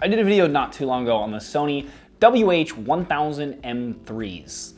I did a video not too long ago on the Sony WH-1000M3s.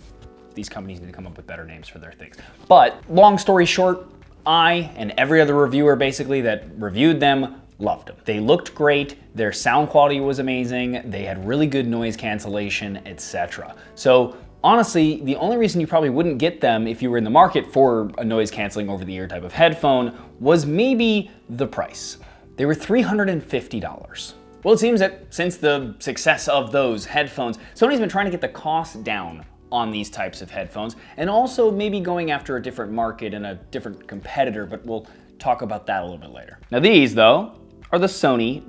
These companies need to come up with better names for their things. But long story short, I and every other reviewer basically that reviewed them loved them. They looked great, their sound quality was amazing, they had really good noise cancellation, etc. So honestly, the only reason you probably wouldn't get them if you were in the market for a noise canceling over the ear type of headphone was maybe the price. They were $350. Well, it seems that since the success of those headphones, Sony's been trying to get the cost down on these types of headphones, and also maybe going after a different market and a different competitor, but we'll talk about that a little bit later. Now these, though, are the Sony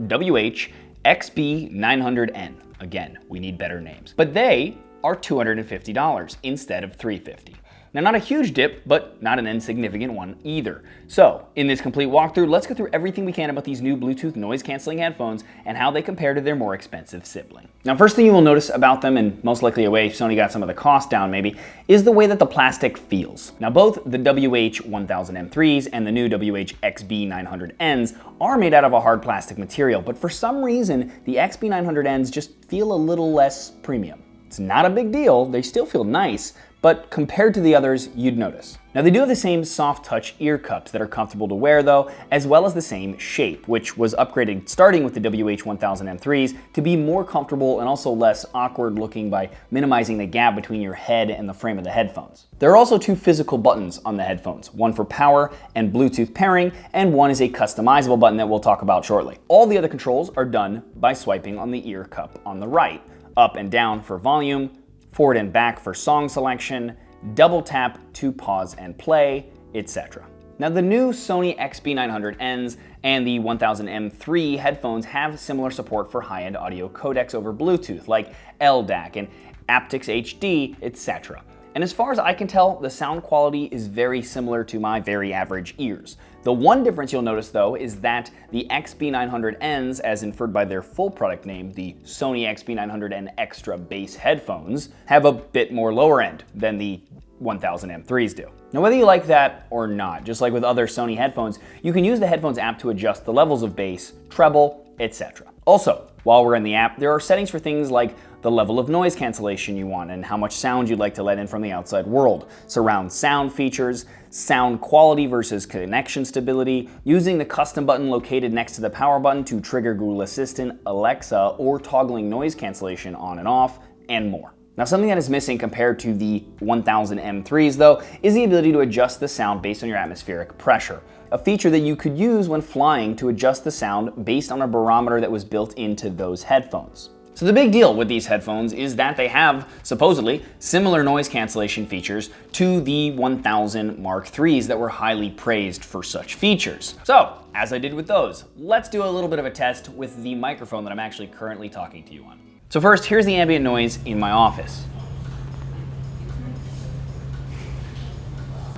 XB900N. Again, we need better names. But they are $250 instead of $350. Now, not a huge dip, but not an insignificant one either. So, in this complete walkthrough, let's go through everything we can about these new Bluetooth noise-canceling headphones and how they compare to their more expensive sibling. Now, first thing you will notice about them, and most likely a way Sony got some of the cost down maybe, is the way that the plastic feels. Now, both the WH-1000M3s and the new WH-XB900Ns are made out of a hard plastic material, but for some reason, the XB900Ns just feel a little less premium. It's not a big deal, they still feel nice, but compared to the others, you'd notice. Now they do have the same soft touch ear cups that are comfortable to wear though, as well as the same shape, which was upgraded starting with the WH-1000M3s to be more comfortable and also less awkward looking by minimizing the gap between your head and the frame of the headphones. There are also two physical buttons on the headphones, one for power and Bluetooth pairing, and one is a customizable button that we'll talk about shortly. All the other controls are done by swiping on the ear cup on the right, up and down for volume, forward and back for song selection, double tap to pause and play, etc. Now the new Sony XB900Ns and the 1000M3 headphones have similar support for high-end audio codecs over Bluetooth like LDAC and aptX HD, etc. And as far as I can tell, the sound quality is very similar to my very average ears. The one difference you'll notice though is that the XB900Ns, as inferred by their full product name, the Sony XB900N Extra Bass headphones, have a bit more lower end than the 1000M3s do. Now whether you like that or not, just like with other Sony headphones, you can use the headphones app to adjust the levels of bass, treble, etc. Also, while we're in the app, there are settings for things like the level of noise cancellation you want and how much sound you'd like to let in from the outside world, surround sound features, sound quality versus connection stability, using the custom button located next to the power button to trigger Google Assistant, Alexa, or toggling noise cancellation on and off, and more. Now something that is missing compared to the 1000M3s though is the ability to adjust the sound based on your atmospheric pressure, a feature that you could use when flying to adjust the sound based on a barometer that was built into those headphones. So the big deal with these headphones is that they have, supposedly, similar noise cancellation features to the 1000 Mark IIIs that were highly praised for such features. So, as I did with those, let's do a little bit of a test with the microphone that I'm actually currently talking to you on. So first, here's the ambient noise in my office.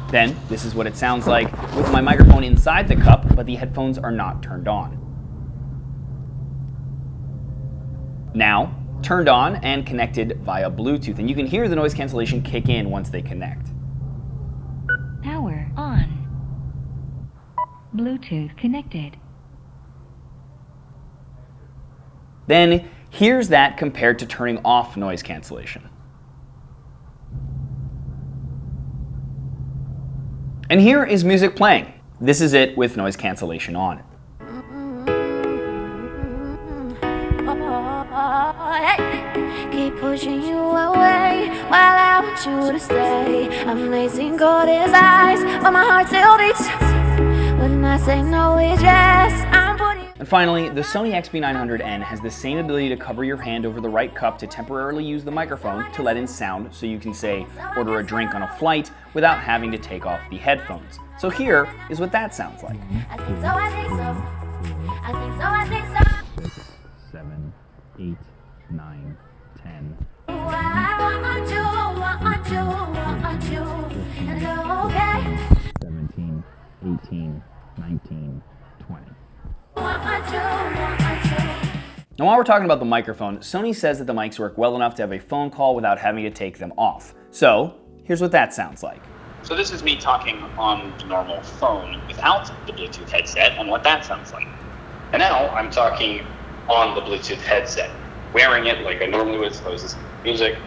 Then, this is what it sounds like with my microphone inside the cup, but the headphones are not turned on. Now, turned on and connected via Bluetooth, and you can hear the noise cancellation kick in once they connect. Power on. Bluetooth connected. Then, here's that compared to turning off noise cancellation. And here is music playing. This is it with noise cancellation on. Keep pushing you away while I want you to stay. Amazing gold is eyes, but my heart still beats. When I say no, it's yes. I'm putting. And finally, the Sony XB900N has the same ability to cover your hand over the right cup to temporarily use the microphone to let in sound so you can say, order a drink on a flight without having to take off the headphones. So here is what that sounds like. I think so, I think so. I think so, I think so. 6, 7, 8, 9, 10. I want you, and you're okay. 17, 18, 19, 20. Now while we're talking about the microphone, Sony says that the mics work well enough to have a phone call without having to take them off. So here's what that sounds like. So this is me talking on the normal phone without the Bluetooth headset and what that sounds like. And now I'm talking on the Bluetooth headset. Wearing it like I normally would, suppose this music,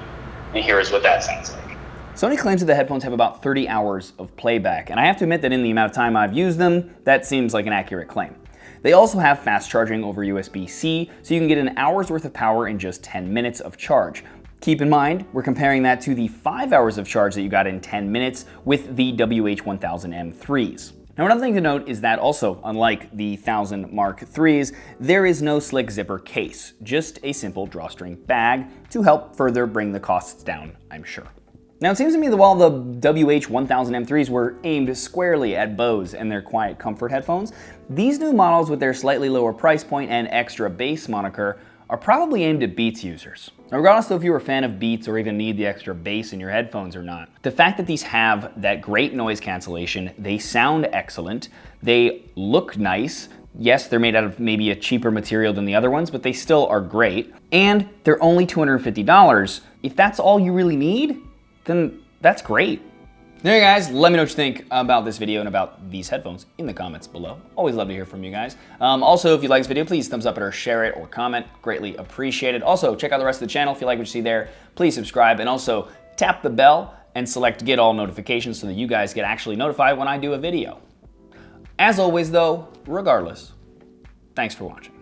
and here is what that sounds like. Sony claims that the headphones have about 30 hours of playback, and I have to admit that in the amount of time I've used them, that seems like an accurate claim. They also have fast charging over USB-C, so you can get an hour's worth of power in just 10 minutes of charge. Keep in mind, we're comparing that to the 5 hours of charge that you got in 10 minutes with the WH-1000M3s. Now, another thing to note is that also, unlike the 1000 Mark IIIs, there is no slick zipper case, just a simple drawstring bag to help further bring the costs down, I'm sure. Now, it seems to me that while the WH-1000M3s were aimed squarely at Bose and their quiet comfort headphones, these new models with their slightly lower price point and extra bass moniker are probably aimed at Beats users. Now, regardless though if you're a fan of Beats or even need the extra bass in your headphones or not, the fact that these have that great noise cancellation, they sound excellent, they look nice. Yes, they're made out of maybe a cheaper material than the other ones, but they still are great. And they're only $250. If that's all you really need, then that's great. There you guys, let me know what you think about this video and about these headphones in the comments below. Always love to hear from you guys. Also, if you like this video, please thumbs up it or share it or comment. Greatly appreciated. Also, check out the rest of the channel. If you like what you see there, please subscribe and also tap the bell and select get all notifications so that you guys get actually notified when I do a video. As always though, regardless, thanks for watching.